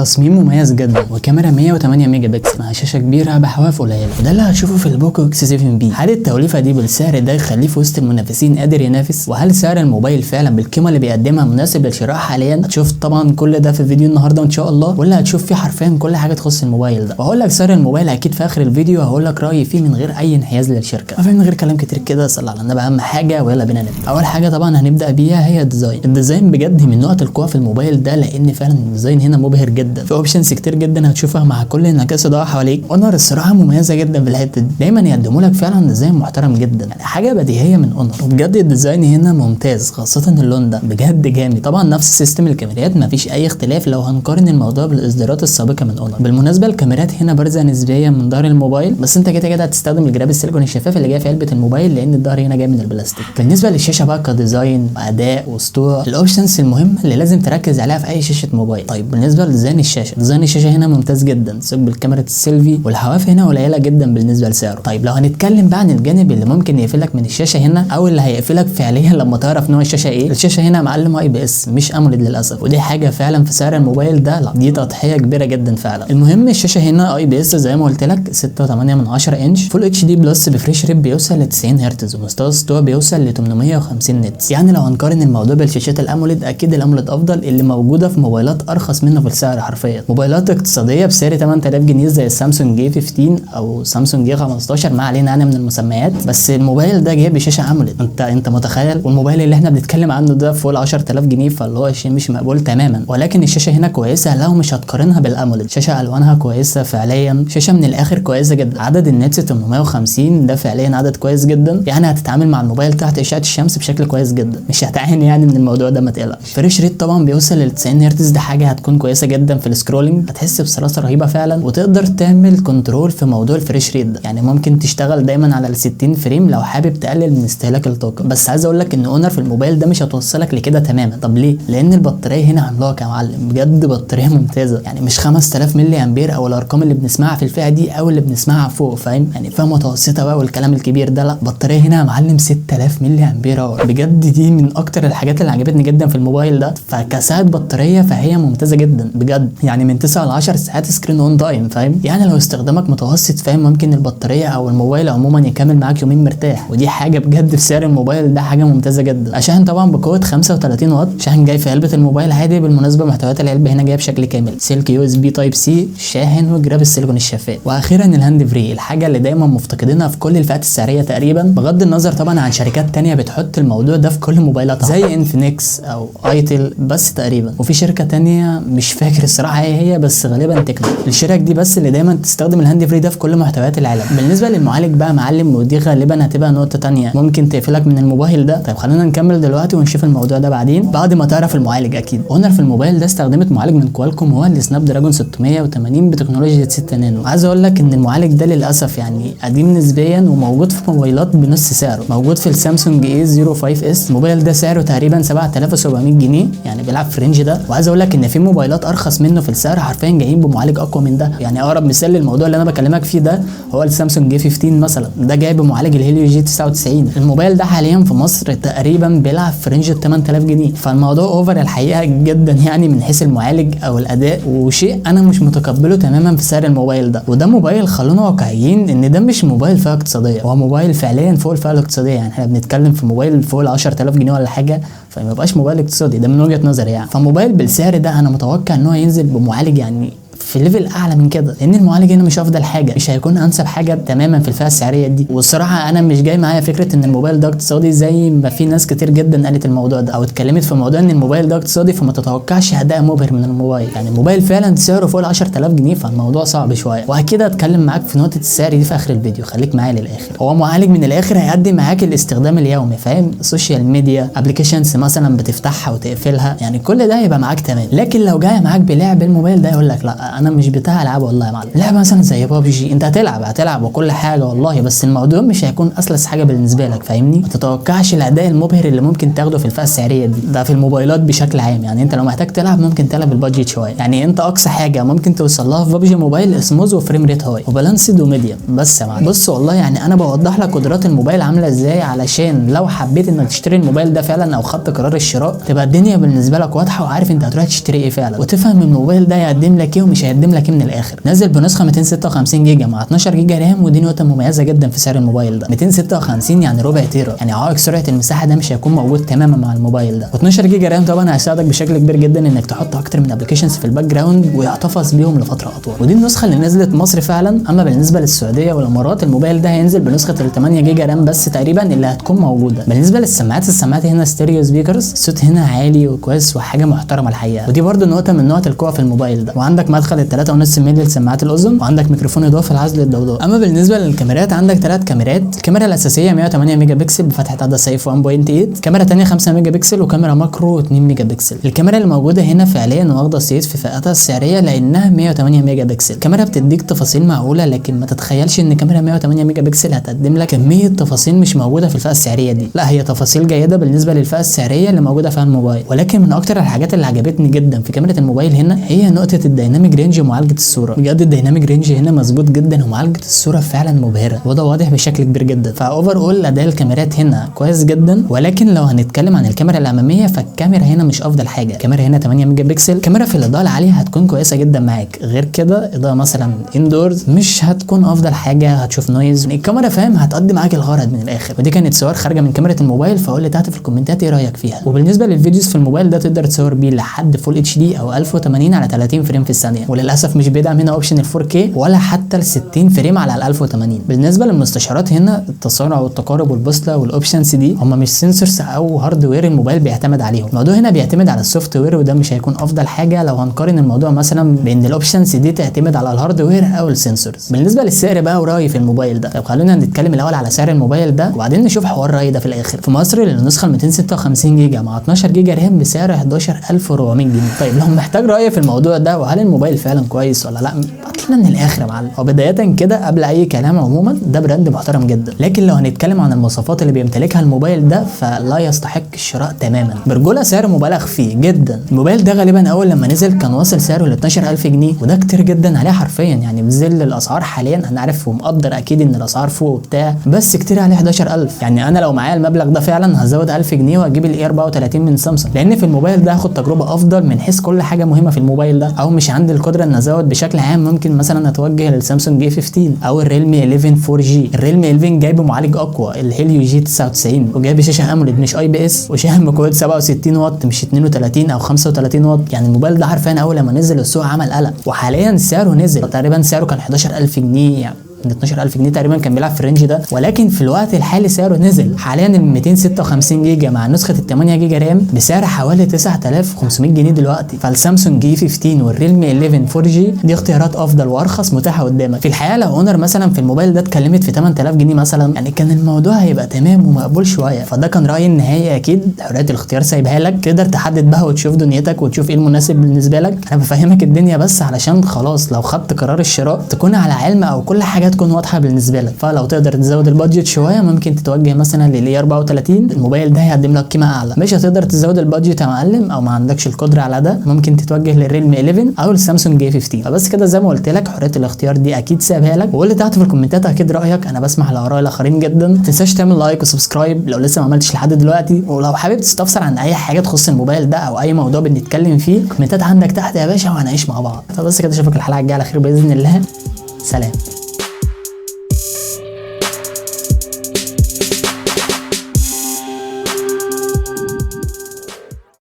تصميم مميز جدا وكاميرا 108 ميجا بكسل مع شاشه كبيره بحواف قليله، وده اللي هتشوفه في البوكو اكس 7 بي. هل التوليفه دي بالسعر ده يخليه في وسط المنافسين قادر ينافس؟ وهل سعر الموبايل فعلا بالقيمه اللي بيقدمها مناسب للشراء حاليا؟ هتشوف طبعا كل ده في فيديو النهارده ان شاء الله، واللي هتشوف فيه حرفيا كل حاجه تخص الموبايل ده، وهقول لك سعر الموبايل اكيد في اخر الفيديو، وهقول لك رايي فيه من غير اي انحياز للشركه. من غير كلام كتير كده، صلى على النبي اهم حاجه ويلا بينا نبدا. اول حاجه طبعا هنبدا بيها هي الديزاين بجد من نقط القوه في الموبايل ده، لان فعلا الديزاين هنا مبهر جدا، في اوبشنز كتير جدا هتشوفها مع كل انعكاس اضاءه حواليك. اونر الصراحه مميزه جدا في الحته دي، دايما يقدموا لك فعلا ديزاين محترم جدا، يعني حاجه بديهيه من اونر، وبجد الديزاين هنا ممتاز، خاصه اللون ده بجد جامد. طبعا نفس سيستم الكاميرات مفيش اي اختلاف لو هنقارن الموضوع بالاصدارات السابقه من اونر. بالمناسبه الكاميرات هنا بارزه نسبيا من ظهر الموبايل، بس انت كده هتستخدم الجراب السيليكون الشفاف اللي جاي في علبه الموبايل، لان الظهر هنا جاي من البلاستيك. بالنسبه للشاشه بقى كديزاين واداء واسطوره، الاوبشنز المهمه اللي لازم تركز عليها في اي شاشه موبايل. طيب بالنسبه لديزاين الشاشه، ديزاين الشاشه هنا ممتاز جدا، سيب بالكاميرا السيلفي، والحواف هنا قليله جدا بالنسبه لسعره. طيب لو هنتكلم بقى عن الجانب اللي ممكن يقفلك من الشاشه هنا، او اللي هيقفلك فعليا لما تعرف نوع الشاشه ايه، الشاشه هنا معلم اي بي اس مش اموليد للاسف، ودي حاجه فعلا في سعر الموبايل ده لا دي تضحيه كبيره جدا فعلا. المهم الشاشه هنا اي بي اس زي ما قلت لك 6.8 انش فول اتش دي بلس بفريش ريت بيوصل ل 90 هرتز، ومستوى السطوع بيوصل ل 850 نتس. يعني لو هنقارن الموضوع بالشاشات الاموليد، اكيد الاموليد افضل، اللي موجوده في موبايلات ارخص منه في السعر حرفيا، موبايلات اقتصاديه بسعر 8000 جنيه زي السامسونج جي 15 او سامسونج جي 15، ما علينا انا من المسميات، بس الموبايل ده جايب بشاشه اموليد، انت متخيل؟ والموبايل اللي احنا بنتكلم عنه ده فوق ال 10000 جنيه، فاللي هو شيء مش مقبول تماما. ولكن الشاشه هنا كويسه لو مش هتقارنها بالاموليد، شاشه الوانها كويسه فعليا، شاشه من الاخر كويسه جدا، عدد النتس 850 ده فعليا عدد كويس جدا، يعني هتتعامل مع الموبايل تحت اشعه الشمس بشكل كويس جدا، مش هتعاني يعني من الموضوع ده ما تقلقش. فريش ريت طبعا بيوصل ل 90 هرتز، ده حاجه هتكون كويسه جدا في السكرولنج، هتحس بسلاسه رهيبه فعلا، وتقدر تعمل كنترول في موضوع الفريش ريت ده، يعني ممكن تشتغل دايما على ال 60 فريم لو حابب تقلل من استهلاك الطاقه. بس عايز اقول لك ان اونر في الموبايل ده مش هتوصلك لكده تماما. طب ليه؟ لان البطاريه هنا عملاقه يا معلم، بجد بطاريه ممتازه، يعني مش 5000 ملي امبير او الارقام اللي بنسمعها في الفئه دي او اللي بنسمعها فوق، فاهم؟ يعني فئه متوسطه بقى والكلام الكبير ده، لا بطاريه هنا يا معلم 6000 ملي امبير اور، بجد دي من اكتر الحاجات اللي عجبتني جدا في الموبايل ده. فكساعه بطاريه فهي ممتازه جدا بجد، يعني من 9 ل 10 ساعات سكرين اون تايم، فاهم؟ يعني لو استخدامك متوسط فاهم ممكن البطاريه او الموبايل عموما يكمل معاك يومين مرتاح، ودي حاجه بجد في سعر الموبايل ده حاجه ممتازه جدا. عشان طبعا بقوه 35 واط، شاحن جاي في علبه الموبايل عادي. بالمناسبه محتويات العلبه هنا جايه بشكل كامل، سلك يو اس بي تايب سي، شاحن، وجراب السيليكون الشفاف. واخيرا الهاند فري، الحاجه اللي دايما مفتقدينها في كل الفئات السعريه تقريبا، بغض النظر طبعا عن شركات تانية بتحط الموضوع ده في كل موبايلاتها زي انفينكس او ايتل بس تقريبا، وفي شركه تانية مش فاكر الصراحه هي بس غالبا تكنو. الشركه دي بس اللي دايما تستخدم الهاند فري ده في كل محتويات العالم. بالنسبه للمعالج بقى معلم، ودي غالبا هتبقى نقطه تانية ممكن تقفلك من الموبايل ده. طيب خلينا نكمل دلوقتي ونشوف الموضوع ده بعدين بعد ما تعرف المعالج. اكيد اونر في الموبايل ده استخدمت معالج من كوالكوم، هو السناب دراجون 680 بتكنولوجيا 6 نانو. عايز اقول لك ان المعالج ده للاسف يعني قديم نسبيا، وموجود في موبايلات بنص سعره، موجود في السامسونج اي 05 اس، الموبايل ده سعره تقريبا 7700 جنيه، يعني بيلعب في الرينج ده. وعايز اقول لك ان في موبايلات ارخص منه في السعر حرفيا جايين بمعالج اقوى من ده، يعني اقرب مثال للموضوع اللي انا بكلمك فيه ده هو السامسونج جي 15 مثلا، ده جاي بمعالج الهيليو جي 99. الموبايل ده حاليا في مصر تقريبا بيلعب في رينج 8000 جنيه، فالموضوع اوفر الحقيقه جدا يعني من حيث المعالج او الاداء، وشيء انا مش متقبله تماما في سعر الموبايل ده. وده موبايل خلونا واقعيين ان ده مش موبايل فئه اقتصاديه، هو موبايل فعليا فوق الفئه الاقتصاديه، يعني احنا بنتكلم في موبايل فوق ال 10000 جنيه ولا حاجه، فما يبقاش موبايل اقتصادي ده من وجهه نظري يعني. فموبايل بالسعر ده انا متوقع ان هو ينزل بمعالج يعني في ليفل اعلى من كده، لان المعالج هنا مش افضل حاجه، مش هيكون انسب حاجه تماما في الفئه السعريه دي. والصراحه انا مش جاي معايا فكره ان الموبايل ده اقتصادي زي ما في ناس كتير جدا قالت الموضوع ده او اتكلمت في موضوع ان الموبايل ده اقتصادي، فما تتوقعش اداء مبهر من الموبايل. يعني الموبايل فعلا سعره فوق ال 10000 جنيه، فالموضوع صعب شويه، واكيد هتكلم معاك في نقطه السعر دي في اخر الفيديو، خليك معايا للاخر. هو معالج من الاخر هيقدم معاك الاستخدام اليومي، فاهم؟ سوشيال ميديا، ابلكيشنز مثلا بتفتحها وتقفلها، يعني كل ده هيبقى معاك تمام. لكن لو جاي معاك بلعب الموبايل ده يقول لك لا انا مش بتاع العاب والله يا معلم. لعبه مثلا زي بابجي انت هتلعب وكل حاجه والله، بس الموضوع مش هيكون اسلس حاجه بالنسبه لك فاهمني. ما تتوقعش الاداء المبهر اللي ممكن تاخده في الفئه السعريه دي، ده في الموبايلات بشكل عام. يعني انت لو محتاج تلعب ممكن تلعب البادجت شويه، يعني انت اقصى حاجه ممكن توصل لها في بابجي موبايل سموث وفريم ريت هاي وبالانسد وميديوم بس يا معلم. بص والله يعني انا بوضح لك قدرات الموبايل عامله ازاي، علشان لو حبيت انك تشتري الموبايل ده فعلا او خدت قرار الشراء تبقى الدنيا بالنسبه لك واضحه وعارف انت هتروح تشتري ايه فعلا، وتفهم الموبايل ده هيقدم لك ايه ومش هيقدم لك ايه من الاخر. نازل بنسخه 256 جيجا مع 12 جيجا رام، ودي نقطه مميزه جدا في سعر الموبايل ده. 256 يعني ربع تيرا، يعني عائق سرعه المساحه ده مش هيكون موجود تماما مع الموبايل ده. و12 جيجا رام طبعا هيساعدك بشكل كبير جدا انك تحط اكتر من ابلكيشنز في الباك جراوند ويحتفظ بيهم لفتره اطول. ودي النسخه اللي نزلت مصر فعلا. اما بالنسبه للسعوديه والامارات الموبايل ده هينزل بنسخه ال 8 جيجا رام بس تقريبا اللي هتكون موجوده. بالنسبه السماعات هنا ستيريو سبيكرز، الصوت هنا عالي وكويس وحاجه محترمه الحقيقه، ودي برده نقطه من نقط القوه في الموبايل ده. وعندك مدخل ال 3.5 مللي لسماعات الاذن، وعندك ميكروفون اضافي لعزل الضوضاء. اما بالنسبه للكاميرات عندك 3 كاميرات. الكاميرا الاساسيه 108 ميجا بكسل بفتحه عدسه سيف 1.8، كاميرا ثانيه 5 ميجا بكسل، وكاميرا ماكرو 2 ميجا بكسل. الكاميرا اللي موجوده هنا فعليا واخده صيت في فئتها السعريه لانها 108 ميجا بكسل. الكاميرا بتديك تفاصيل معقوله، لكن ما تتخيلش ان كاميرا 108 ميجا بكسل هتقدم لك كميه تفاصيل مش موجوده في الفئه السعريه دي. لا هي تفاصيل جيده بالنسبه للفئه السعريه اللي موجوده في الموبايل، ولكن من اكتر الحاجات اللي عجبتني جدا في كاميرا الموبايل هنا هي نقطه الديناميك رينج ومعالجه الصوره. بجد الديناميك رينج هنا مظبوط جدا، ومعالجه الصوره فعلا مبهره وده واضح بشكل كبير جدا. فاوفر اول اداء الكاميرات هنا كويس جدا. ولكن لو هنتكلم عن الكاميرا الاماميه فالكاميرا هنا مش افضل حاجه. الكاميرا هنا 8 ميجا بكسل، كاميرا في الاضاءه العاليه هتكون كويسه جدا معاك، غير كده اضاءه مثلا اندورز مش هتكون افضل حاجه، هتشوف نويز. الكاميرا فاهم هتقضي معاك الغرض من الاخر. ودي كانت صور خارجه من كاميرا الموبايل، فقول لي تحت في الكومنتات ايه رايك فيها. وبالنسبه للفيديوز في الموبايل ده تقدر تصور بيه لحد فول اتش دي او 1080 على 30 فريم في الثانيه، وللاسف مش بيدعم هنا اوبشن ال 4K ولا حتى ال 60 فريم على ال 1080. بالنسبه للمستشعرات هنا التسارع والتقارب والبوصله والاوبشنز دي هم مش سنسورز او هاردوير الموبايل بيعتمد عليهم. الموضوع هنا بيعتمد على السوفت وير، وده مش هيكون افضل حاجه لو هنقارن الموضوع مثلا بين الاوبشنز دي تعتمد على الهاردوير او السنسورز. بالنسبه للسعر بقى ورايي في الموبايل ده، طب خلونا نتكلم الاول على سعر الموبايل ده وبعدين نشوف حوار رايي ده في الاخر. في مصر النسخه ال 256 جيجا مع 12 جيجا رام بسعر 11400 جنيه. طيب لو محتاج رايي في الموضوع ده وهل الموبايل فعلا كويس ولا لا، اطلع من الاخر يا معلم. وبدايه كده قبل اي كلام عموما ده براند محترم جدا، لكن لو هنتكلم عن المواصفات اللي بيمتلكها الموبايل ده فلا يستحق الشراء تماما. برجوله سعر مبالغ فيه جدا. الموبايل ده غالبا اول لما نزل كان واصل سعره ل 12000 جنيه، وده كتير جدا عليه حرفيا. يعني بظل الاسعار حاليا انا عارف ومقدر اكيد ان الاسعار فوق وبتاع، بس كتير عليه 11000. يعني انا لو معايا المبلغ ده فعلا هزود 1000 جنيه واجيب الاي 34 من سامسونج، لان في الموبايل ده هاخد تجربه افضل من حيث كل حاجه مهمه في الموبايل ده. او مش عندي القدره ان ازود بشكل عام، ممكن مثلا اتوجه للسامسونج اي 15 او الريلمي 11 4G. الريلمي 11 جايب معالج اقوى الهيليو جي 99، وجايب شاشه اموليد مش اي بي اس، وشاحن بقوه 67 واط مش 32 او 35 واط. يعني الموبايل ده حرفيا اول لما نزل السوق عمل قلق، وحاليا سعره نزل تقريبا، سعره كان 11000 جنيه يعني من 12000 جنيه تقريبا كان بيلعب في الرينج ده. ولكن في الوقت الحالي سعره نزل. حاليا ال 256 جيجا مع نسخه ال 8 جيجا رام بسعر حوالي 9500 جنيه دلوقتي. فالسامسونج اي 15 والريلمي 11 4G دي اختيارات افضل وارخص متاحه قدامك. في الحقيقه لو اونر مثلا في الموبايل ده اتكلمت في 8000 جنيه مثلا، يعني كان الموضوع هيبقى تمام ومقبول شويه. فده كان رايي النهائي، اكيد حريه الاختيار سايبها لك، تقدر تحدد بقى وتشوف دنيتك وتشوف ايه المناسب بالنسبه لك. انا بفهمك الدنيا بس علشان خلاص لو خدت قرار الشراء تكون على علم او كل حاجه تكون واضحه بالنسبه لك. فلو تقدر تزود البادجت شويه ممكن تتوجه مثلا للاي 34. الموبايل ده هيقدم لك قيمه اعلى. مش هتقدر تزود البادجت يا معلم او ما عندكش القدره على ده، ممكن تتوجه للريلمي 11 او السامسونج اي 15. فبس كده زي ما قلت لك حريه الاختيار دي اكيد سايبها لك. وقول لي تحت في الكومنتات اكيد رايك، انا بسمح لاراء الاخرين جدا. ما تنساش تعمل لايك وسبسكرايب لو لسه ما عملتش لحد دلوقتي. ولو حابب تستفسر عن اي حاجه تخص الموبايل ده او اي موضوع بنتكلم فيه، كومنتات عندك تحت يا باشا وهنعيش مع بعض. فبس كده اشوفك الحلقه الجايه على خير باذن الله. سلام.